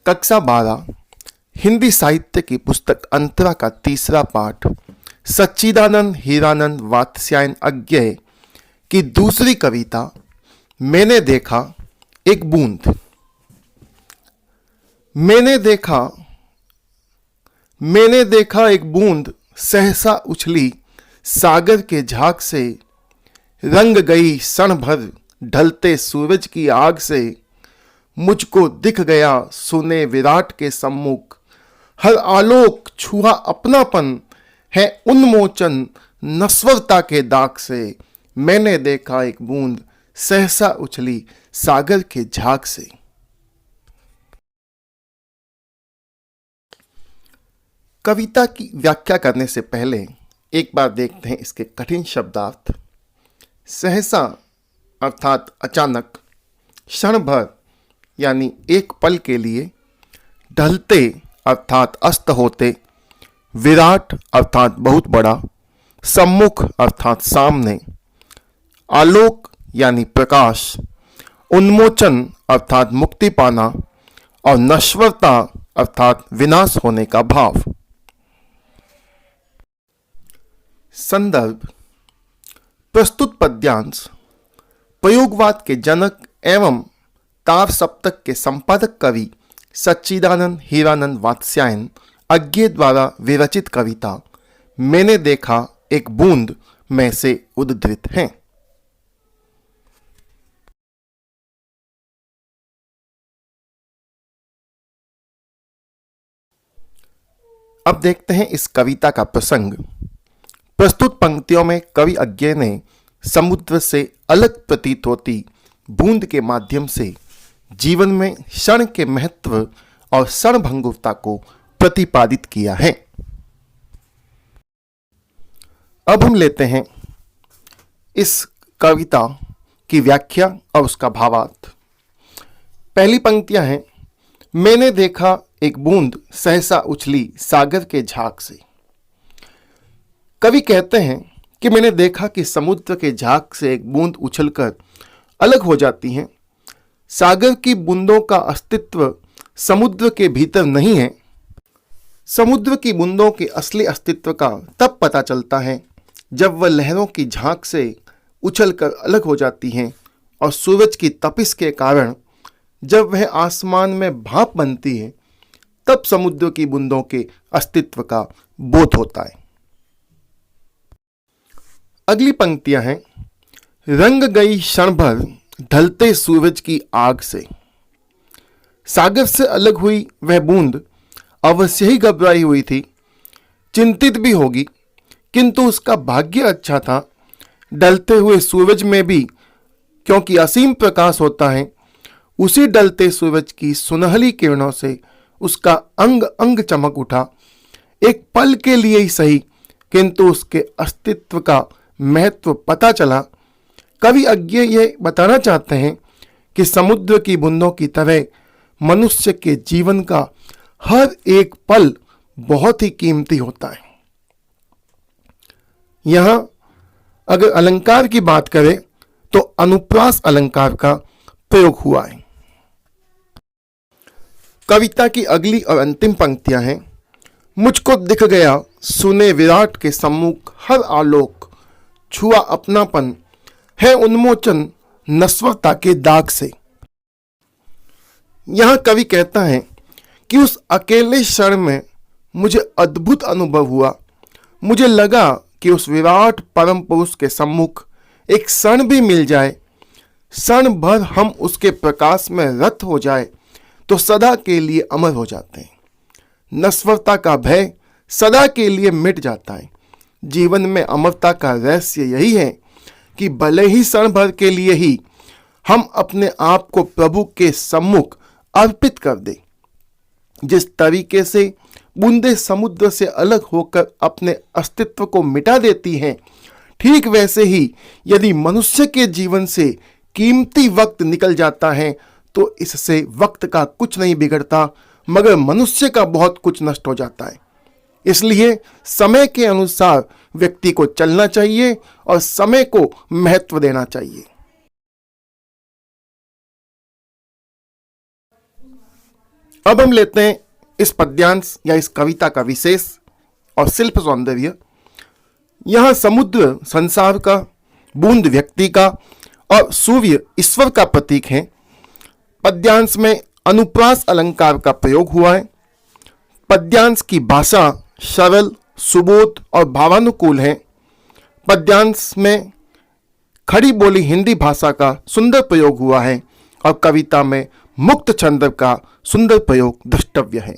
कक्षा 12 हिंदी साहित्य की पुस्तक अंतरा का तीसरा पाठ सच्चिदानंद हीरानंद वात्स्यायन अज्ञेय की दूसरी कविता मैंने देखा एक बूंद। मैंने देखा एक बूंद सहसा उछली सागर के झाग से, रंग गई क्षण भर ढलते सूरज की आग से। मुझको दिख गया सुने विराट के सम्मुख, हर आलोक छुआ अपनापन है उन्मोचन नश्वरता के दाग से। मैंने देखा एक बूंद सहसा उछली सागर के झाग से। कविता की व्याख्या करने से पहले एक बार देखते हैं इसके कठिन शब्दार्थ। सहसा अर्थात अचानक, क्षण भर यानी एक पल के लिए, ढलते अर्थात अस्त होते, विराट अर्थात बहुत बड़ा, सम्मुख अर्थात सामने, आलोक यानी प्रकाश, उन्मोचन अर्थात मुक्ति पाना और नश्वरता अर्थात विनाश होने का भाव। संदर्भ: प्रस्तुत पद्यांश प्रयोगवाद के जनक एवं तार सप्तक के संपादक कवि सच्चिदानंद हीरानंद वात्स्यायन अज्ञेय द्वारा विरचित कविता मैंने देखा एक बूंद में से उद्धृत हैं। अब देखते हैं इस कविता का प्रसंग। प्रस्तुत पंक्तियों में कवि अज्ञेय ने समुद्र से अलग प्रतीत होती बूंद के माध्यम से जीवन में क्षण के महत्व और क्षणभंगुरता को प्रतिपादित किया है। अब हम लेते हैं इस कविता की व्याख्या और उसका भावार्थ। पहली पंक्तियां हैं, मैंने देखा एक बूंद सहसा उछली सागर के झाग से। कवि कहते हैं कि मैंने देखा कि समुद्र के झाग से एक बूंद उछलकर अलग हो जाती है। सागर की बूंदों का अस्तित्व समुद्र के भीतर नहीं है। समुद्र की बूंदों के असली अस्तित्व का तब पता चलता है जब वह लहरों की झांक से उछलकर अलग हो जाती हैं और सूरज की तपिश के कारण जब वह आसमान में भाप बनती है, तब समुद्र की बूंदों के अस्तित्व का बोध होता है। अगली पंक्तियां हैं, रंग गई क्षण भर ढलते सूरज की आग से। सागर से अलग हुई वह बूंद अवश्य ही घबराई हुई थी, चिंतित भी होगी, किंतु उसका भाग्य अच्छा था। ढलते हुए सूरज में भी क्योंकि असीम प्रकाश होता है, उसी ढलते सूरज की सुनहली किरणों से उसका अंग अंग चमक उठा। एक पल के लिए ही सही, किंतु उसके अस्तित्व का महत्व पता चला। कवि अज्ञेय ये बताना चाहते हैं कि समुद्र की बूंदों की तरह मनुष्य के जीवन का हर एक पल बहुत ही कीमती होता है। यहां अगर अलंकार की बात करें तो अनुप्रास अलंकार का प्रयोग हुआ है। कविता की अगली और अंतिम पंक्तियां हैं, मुझको दिख गया सुने विराट के सम्मुख, हर आलोक छुआ अपनापन है उन्मोचन नश्वरता के दाग से। यहां कवि कहता है कि उस अकेले क्षण में मुझे अद्भुत अनुभव हुआ। मुझे लगा कि उस विराट परम पुरुष के सम्मुख एक क्षण भी मिल जाए, क्षण भर हम उसके प्रकाश में रत हो जाए तो सदा के लिए अमर हो जाते हैं। नश्वरता का भय सदा के लिए मिट जाता है। जीवन में अमरता का रहस्य यही है कि भले ही क्षण भर के लिए ही हम अपने आप को प्रभु के सम्मुख अर्पित कर दें। जिस तरीके से बूंदें समुद्र से अलग होकर अपने अस्तित्व को मिटा देती हैं, ठीक वैसे ही यदि मनुष्य के जीवन से कीमती वक्त निकल जाता है तो इससे वक्त का कुछ नहीं बिगड़ता, मगर मनुष्य का बहुत कुछ नष्ट हो जाता है। इसलिए समय के अनुसार व्यक्ति को चलना चाहिए और समय को महत्व देना चाहिए। अब हम लेते हैं इस पद्यांश या इस कविता का विशेष और शिल्प सौंदर्य। यह समुद्र संसार का, बूंद व्यक्ति का और सूर्य ईश्वर का प्रतीक है। पद्यांश में अनुप्रास अलंकार का प्रयोग हुआ है। पद्यांश की भाषा सरल, सुबोध और भावानुकूल है। पद्यांश में खड़ी बोली हिंदी भाषा का सुंदर प्रयोग हुआ है और कविता में मुक्त छंद का सुंदर प्रयोग द्रष्टव्य है।